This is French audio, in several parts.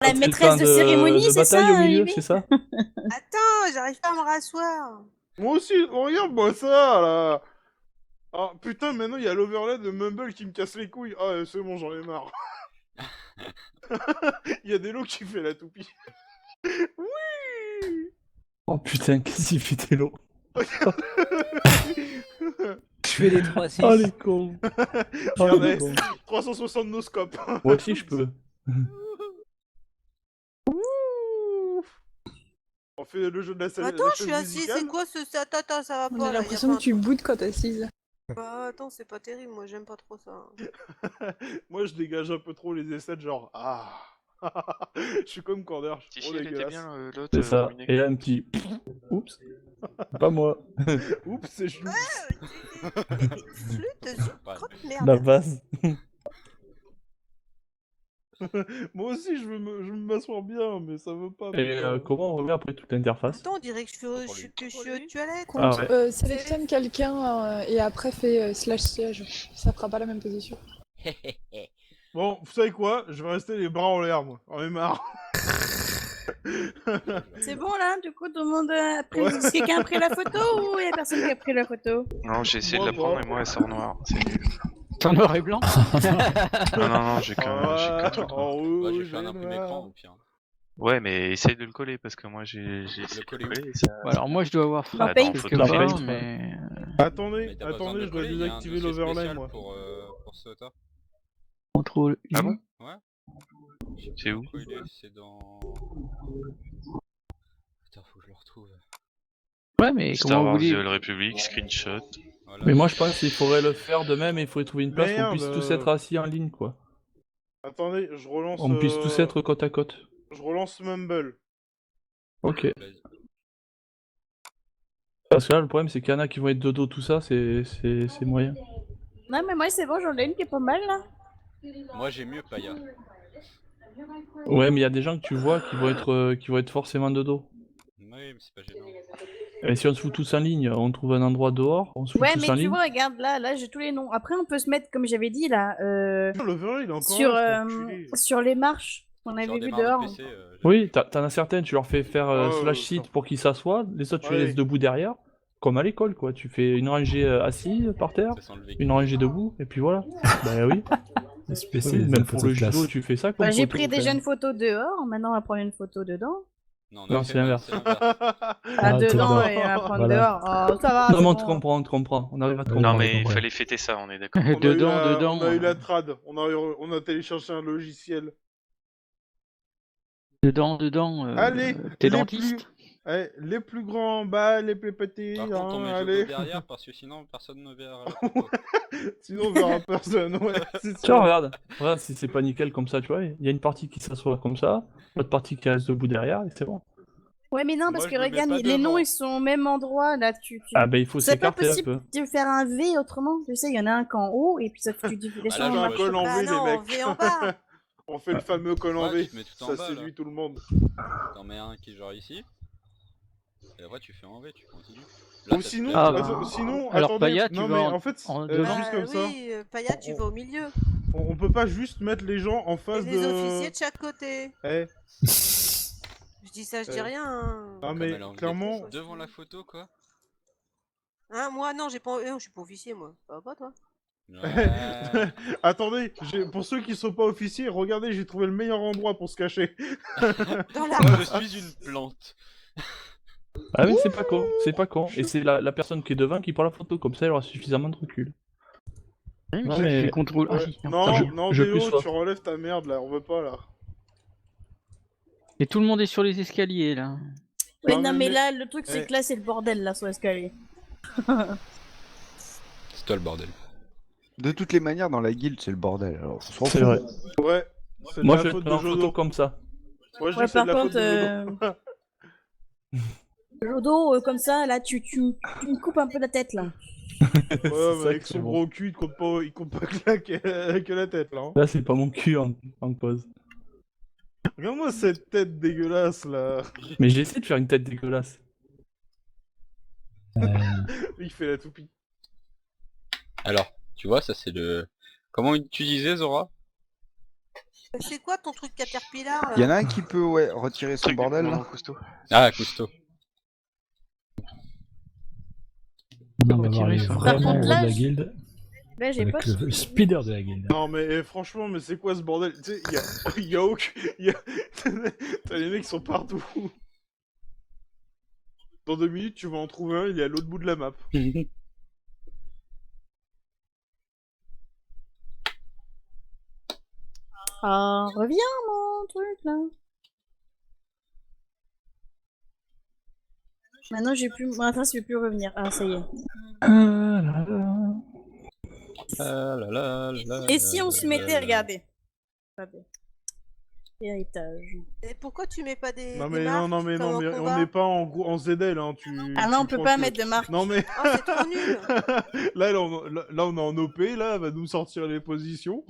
La maîtresse de cérémonie, de c'est ça, bataille au milieu, Amy c'est ça? Attends, j'arrive pas à me rasseoir. Moi aussi, regarde-moi ça, là. Ah, putain, maintenant, il y a l'overlay de Mumble qui me casse les couilles. Ah, c'est bon, j'en ai marre. Il y a des lots qui fait la toupie. Oui. Oh putain, qu'est-ce qu'il fait Télo? Je fais les 3-6. Oh les cons! Oh les Regardez, cons! 360 no scope. Moi aussi je peux. On fait le jeu de la salle. Attends, je suis assis, c'est quoi ce... Attends, ça va On pas, a là, l'impression y a que tu boudes quand t'es assise. Bah, attends, c'est pas terrible, moi, j'aime pas trop ça. Moi, je dégage un peu trop les essais, genre... Ah. Je suis comme Corner, je suis Si, trop si, elle était dégueulasse. bien l'autre. C'est ça. ruiné. Et là un petit. Oups. Pas moi. Oups, c'est chou. Flûte, zut, crotte, La merde. vase. Moi aussi, je veux m'asseoir bien, mais ça veut pas. Et comment on revient après toute l'interface? Attends, on dirait que je suis aux toilettes. Ah ouais. Sélectionne quelqu'un et après fais slash siège. Ça fera pas la même position. Bon, vous savez quoi? Je vais rester les bras en l'air, moi. J'en ai marre. C'est bon là, du coup tout le monde a pris... Est-ce que quelqu'un a pris la photo ou y'a personne qui a pris la photo? Non, j'ai essayé de la Moi, prendre, pas. mais moi elle sort noire. C'est nul. En noir et blanc. Non, j'ai qu'un truc. En rouge, J'ai fait un et imprimé noir. écran au pire. Ouais, mais essaye de le coller parce que moi j'ai essayé de coller où coller et ça. Alors moi je dois avoir Dans Ah, Paint. dans quelque Dans part, Paint, mais... Attendez, Mais t'as pas besoin attendez, de je dois coller, il y a un désactiver dossier l'overlay, spécial moi. pour ce auteur. Contrôle U. Ah bon? Ouais. C'est où? Où il est? C'est dans... Putain, faut que je le retrouve. Ouais, mais Star comment vous Wars voulez... The Old Republic, screenshot. Voilà. Mais moi je pense qu'il faudrait le faire de même et il faudrait trouver une place où on Merde. puisse tous être assis en ligne quoi. Attendez, je relance. On puisse tous être côte à côte. Je relance Mumble. Ok. Parce que là le problème c'est qu'il y en a qui vont être de dos, tout ça, c'est moyen. Non mais moi c'est bon, j'en ai une qui est pas mal là. Moi j'ai mieux Paya. Ouais, mais il y a des gens que tu vois qui vont être forcément de dos. Oui, mais c'est pas gênant. Et si on se fout tous en ligne, on trouve un endroit dehors, on se fout Ouais tous mais en tu ligne. vois, regarde là j'ai tous les noms. Après on peut se mettre, comme j'avais dit là, L'overlay, il est encore sur, là, cet enculé. sur les marches qu'on Genre avait des vu marques de dehors. PC, Oui, t'en as certaines, tu leur fais faire slash ça. site pour qu'ils s'assoient, les autres tu les Ouais. laisses debout derrière, comme à l'école quoi. Tu fais une rangée assise par terre, ça sent le véhicule. une rangée debout, et puis voilà. Bah oui. SPC, Oui, les même pour photos le de classe. judo, tu fais ça comme Bah, j'ai photo, pris enfin. déjà une photo dehors, maintenant on va prendre une photo dedans. Non, c'est l'inverse. Ah, t'es dedans dedans. et on va prendre Voilà. dehors. Oh, ça va. Non, mais on c'est te bon. comprend, on te comprend. On arrive à te Non, comprendre. Non, mais il ouais. fallait fêter ça, on est d'accord. On a eu dedans, la- dedans. On a eu la trad. On a téléchargé un logiciel. Dedans, Allez, t'es les dentiste? Allez, les plus grands en bas, les plus petits. Par contre, on met le allez. dos derrière parce que sinon personne ne verra la photo. Sinon, on verra personne. Ouais, c'est Tiens, sûr. regarde si c'est pas nickel comme ça, tu vois. Il y a une partie qui s'assoit comme ça, l'autre partie qui reste debout derrière, et c'est bon. Ouais, mais non, Moi, parce je que me mets regarde, pas les noms devant. ils sont au même endroit là. Ah, bah il faut C'est pas s'écarter un possible peu. de faire un V autrement. Tu sais, il y en a un qu'en haut et puis ça tu les Bah, là, changes je en vois Un col en Bah V, non, les on mecs. V en bas. On fait le fameux col en Ouais, V. tu mets tout en Ça bas, séduit là. tout le monde. T'en mets un qui est genre ici. Et après tu fais en V, tu continues. Là, Ou ça sinon, te Ah, plaît. bah. sinon, Alors, attendez. Paya, tu non, vas mais en- en fait, en juste devant comme ça, Oui, Paya, tu vas au milieu. on peut pas juste mettre les gens en Et face les de. officiers de chaque côté. Eh, Je dis ça, je dis rien. non Comme mais elle a envie clairement, d'être devant la photo quoi. Hein, moi, non, j'ai pas... je suis pas officier, moi. Ça va pas, toi? Ouais. attendez, pour ceux qui sont pas officiers, regardez, j'ai trouvé le meilleur endroit pour se cacher. Dans la... Moi, je suis une plante. Ah, mais c'est pas con, c'est pas con. Et c'est la personne qui est devant qui prend la photo, comme ça elle aura suffisamment de recul. Oui, Non, ça, mais- tu fais contrôle. Ah, Ouais. si, Non, ça, non, je Déo, plus soif. tu relèves ta merde là, on veut pas là. Et tout le monde est sur les escaliers là. Ouais, Non, non, mais- mais là, le truc c'est Eh. que là c'est le bordel là sur l'escalier. C'est toi le bordel. De toutes les manières, dans la guilde, c'est le bordel. Alors, on s'en C'est fout. vrai. Ouais. C'est de Moi la je vais faute te de prendre en photo Jodo. comme ça. Moi je dis Ouais, que c'est de par la contre, faute de Jodo. Le dos comme ça, là tu me coupes un peu la tête là. Ouais, C'est mais ça avec qui est son bon. gros cul, il compte pas que la tête là. Hein. Là c'est pas mon cul en pause. Regarde-moi cette tête dégueulasse là. Mais j'ai essayé de faire une tête dégueulasse. Il fait la toupie. Alors, tu vois, ça c'est le... Comment tu disais Zora? C'est quoi ton truc Caterpillar Il y en a un qui peut ouais, retirer son Truc du bordel là. commandant Cousteau. Ah, Cousteau. Non, on va voir Retirer les ça. vraiment Par contre, gros de là, la guilde. Là, j'ai pas. Avec le speeder de la guilde. Non mais franchement, mais c'est quoi ce bordel? Tu sais, y a aucun... T'as les mecs qui sont partout. Dans 2 minutes, tu vas en trouver un, il est à l'autre bout de la map. Ah, reviens, mon truc, là. Maintenant, j'ai plus... Enfin, je vais plus revenir. Ah, ça y est. Ah là là. Ah là là là Et si on se là mettait, là. regardez. Regardez. Héritage. Et pourquoi tu mets pas des Non des mais marques non mais comme au on combat n'est pas en ZL hein, tu... Ah non, tu on peut prends pas que- mettre de marque. Non mais... Oh, c'est trop nul. là on est en OP, là elle va nous sortir les positions.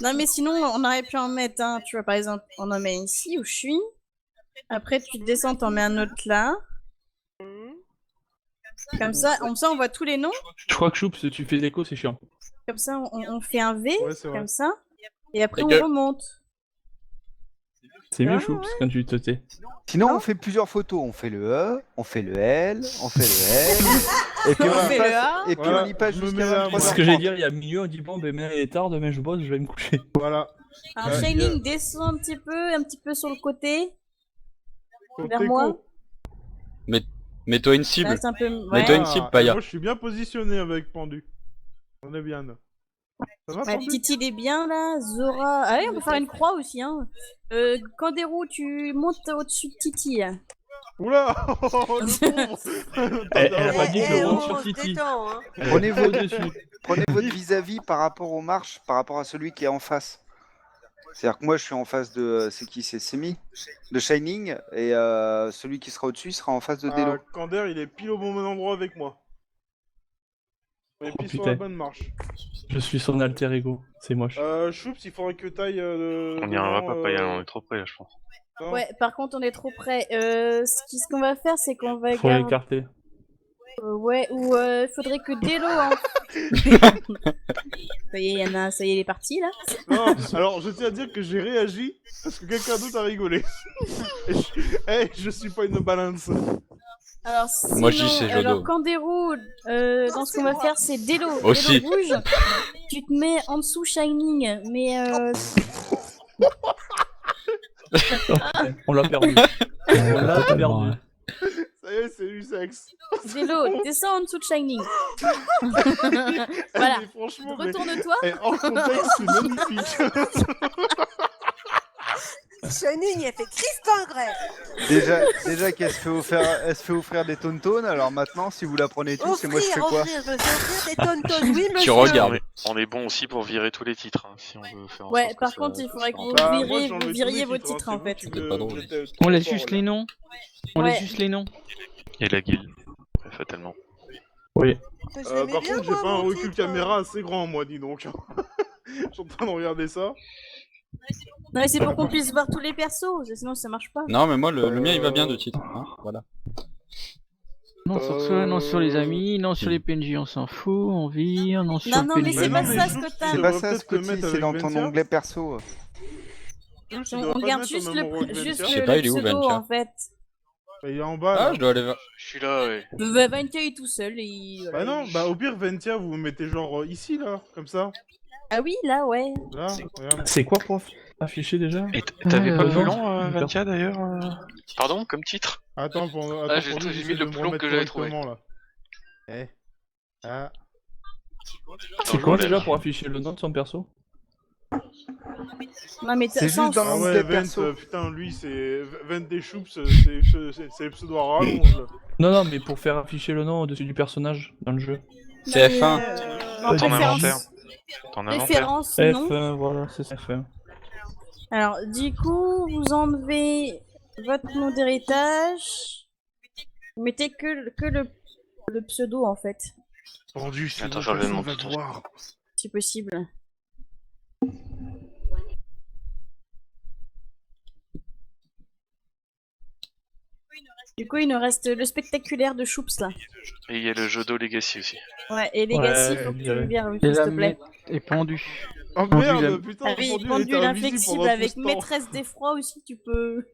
Non, mais sinon, on aurait pu en mettre un. Tu vois, par exemple, on en met ici où je suis. Après, tu descends, t'en mets un autre là. Comme ça, on voit tous les noms. Je crois que Choups, si tu fais l'écho, c'est chiant. Comme ça, on fait un V. Ouais c'est vrai. Comme ça. Et après, Ta on gueule. remonte. C'est mieux Ah, Choups quand tu te tais. Sinon Non. on fait plusieurs photos. On fait le E, on fait le L, on fait le L. Et puis On on, fait y passe, le A. et puis Voilà, on y passe je me jusqu'à mets là, 23h30. moi. C'est ce que j'allais dire, il y a milieu, on dit bon, ben maintenant il est tard, demain je bosse, je vais me coucher. Voilà. Alors, Ouais, Shining, descends un petit peu sur le côté. Côté Vers moi. co. Mets-toi une cible. Reste un peu. Mais Ouais. toi, une cible, Paya. Moi je suis bien positionné avec Pendu. On est bien là. Ça va Ouais, Pendu? Titi, il est bien là. Zora. Ah oui, on peut faire une croix aussi. Hein. Kanderu, tu montes au-dessus de Titi. Là. Oula le pauvre. Elle a pas dit que le oh, rond sur on se Titi. détend, hein. Prenez votre, Au-dessus. prenez votre vis-à-vis par rapport aux marches, par rapport à celui qui est en face. C'est-à-dire que moi je suis en face de... C'est qui? C'est Semi de Shining. Et celui qui sera au-dessus sera en face de Delo. Kander il est pile au bon endroit avec moi. On est Oh, pile sur putain. la bonne marche. Je suis son alter ego, c'est moche. Choups, il faudrait que t'ailles... On n'y arrivera pas, Paya, on est trop près là, je pense. Ouais, par contre, on est trop près. Ce qu'on va faire, c'est qu'on va Faut garder. l'écarter. Ouais, ou faudrait que Delo. Hein. Ça y est, y en a, ça y est, il est parti là. Non, alors je tiens à dire que j'ai réagi parce que quelqu'un d'autre a rigolé. Je suis pas une balance. Alors, Moi, je sinon, dis c'est Jodo. alors Kanderu, dans ce qu'on va faire, c'est Delo. Aussi. Delo rouge. Tu te mets en dessous Shining, mais On l'a perdu. On l'a perdu. Ça y est, c'est du sexe. Delo, descends en dessous de Shining. Voilà. Mais franchement, mais... Retourne-toi. hors contexte, c'est magnifique. Shining, il a fait Crispin Grey. Déjà qu'elle se fait offrir des tontones, alors maintenant si vous la prenez tous, et moi je fais quoi? Offrir, je me fais offrir des tonnes, oui, Tu monsieur. regardes. On est bon aussi pour virer tous les titres, hein, si on veut faire en Ouais, sorte par que contre, ça- il faudrait que ça vous rentre. Bah, virez- moi, j'enlève vous tous viriez les vos titres, hein, titres, en c'est fait. vous qui C'est me- pas drôle. vous êtes On trop laisse fort, juste là. les noms. On Ouais. laisse juste les noms. Et la guilde, fatalement. Oui. Je l'aimais Par bien, contre, j'ai moi, pas un mon recul titre. caméra assez grand, moi, dis donc. Je suis en train de regarder ça. Non, mais c'est pour qu'on puisse voir tous les persos, sinon ça marche pas. Non, mais moi, le mien, il va bien de titre. Hein, voilà. Non sur ça, non sur les amis, non sur les PNJ, on s'en fout, on vire, non sur Non, le non, mais PNJ. c'est Mais pas non, mais ça, Choups, Scotin. C'est tu pas devrais ça, peut-être te Scotty, mettre c'est avec dans ton Ventia. onglet perso. Choups, tu On devrais pas garde te juste mettre au même endroit que juste Ventia. Je sais pas, il est où, pseudo, Ventia en fait. Bah, il est en bas, Ah, là. je dois aller voir. Je suis là, ouais. Ventia est tout seul et... voilà, Bah non, il- bah au pire, Ventia, vous vous mettez genre ici, là, comme ça. Ah oui, là, ouais. Là, regarde. C'est quoi pour afficher déjà? Et t'avais pas non. plus long, Ventia d'ailleurs Pardon, comme titre Attends, Ah, j'ai pour nous, j'ai j'essaie mis le de me plus long que remettre j'avais trouvé. correctement, là. Eh. Ah. C'est quoi déjà pour afficher le nom de son perso? Non, mais C'est sans- juste dans Ah l'onglet ouais, Vent, perso. putain, lui, c'est... Vent des Choups, c'est pseudo à rallonge, là. Non, non, mais pour faire afficher le nom au-dessus du personnage dans le jeu. C'est mais, F1. en Ton préférence- inventaire. Ton inventaire. Préférence, non. F1, voilà, c'est ça, F1. Alors, du coup, vous enlevez votre nom d'héritage. Vous mettez que le pseudo, en fait, Pendu, c'est Attends, j'enlève mon va tout. voir. si possible. Du coup, il nous reste le spectaculaire de Choups là. Et il y a le Jodo Legacy aussi. Ouais, et Legacy, faut que tu le bien, Et s'il la te plaît. est pendue. Oh Pendu, merde, la- putain, Ah oui, Pendu, elle pendu était invisible l'inflexible pendant tout avec ce temps. maîtresse d'effroi aussi, tu peux.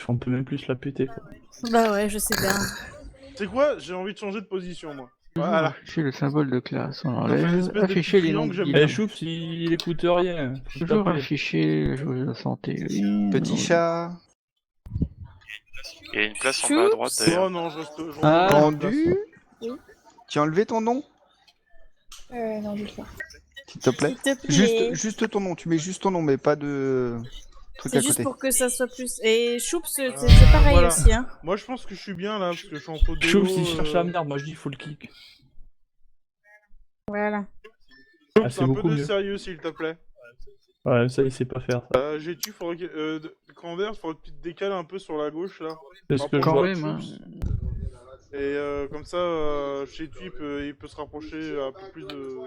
On peut même plus la péter. Quoi. Bah ouais, je sais bien. C'est quoi? J'ai envie de changer de position, moi. Toujours Voilà. afficher le symbole de classe. On fait une enlève. espèce de Afficher petit les noms triangle que de j'aime Eh, guildes. Choups, il écoute rien. Faut Toujours taper. afficher le joueur de santé. Oui, Petit non. chat. Il y a une place en bas à droite d'ailleurs. Oh non, je reste. je Ah. remonte en place. Pendu. Oui. Tu as enlevé ton nom, Non, je vais le faire. s'il te plaît? S'il te plaît. Juste ton nom, tu mets juste ton nom, mais pas de truc C'est à juste côté. pour que ça soit plus. Et Choups, c'est Ah, pareil voilà. aussi, hein. Moi, je pense que je suis bien là, parce que je suis entre deux. Choups, il cherche la merde. Moi, je dis faut le kick. Voilà. Ah, c'est un peu beaucoup de mieux. sérieux, s'il te plaît. Ouais, ça, il sait pas faire. Ça. J'ai tu, faudrait que. Commander, faudrait que tu te décales un peu sur la gauche là. C'est ce que je Quand vois. même, hein. Et comme ça, chez tu, il peut se rapprocher un peu plus de.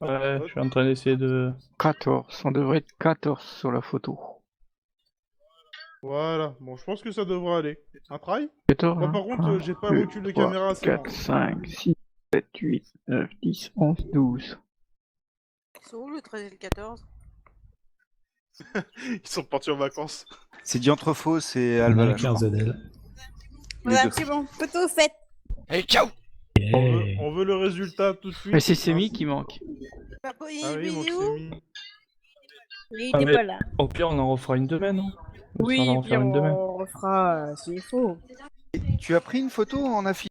Ouais, je suis en train d'essayer de. 14. On devrait être 14 sur la photo. Voilà, bon, je pense que ça devrait aller. Un try? 14. Moi, hein. par contre, 1, j'ai pas 2, recul de 3, caméra assez 4, grand. 5, 6, 7, 8, 9, 10, 11, 12. Ils sont où le 13 et le 14? Ils sont partis en vacances. C'est Diantrefos et On a Alvala. la je crois. carte ZL. Les Voilà, deux. c'est bon. Photo faite. Allez, ciao! On veut le résultat tout de suite. Mais c'est Semi qui manque. Bah, il, Ah oui, il mon est où? Xemi. Oui, Ah, t'es mais- pas là. Au pire, on en refera une demain, non On Oui, essaiera d'en puis faire une demain. on refera s'il faut. Tu as pris une photo en affichant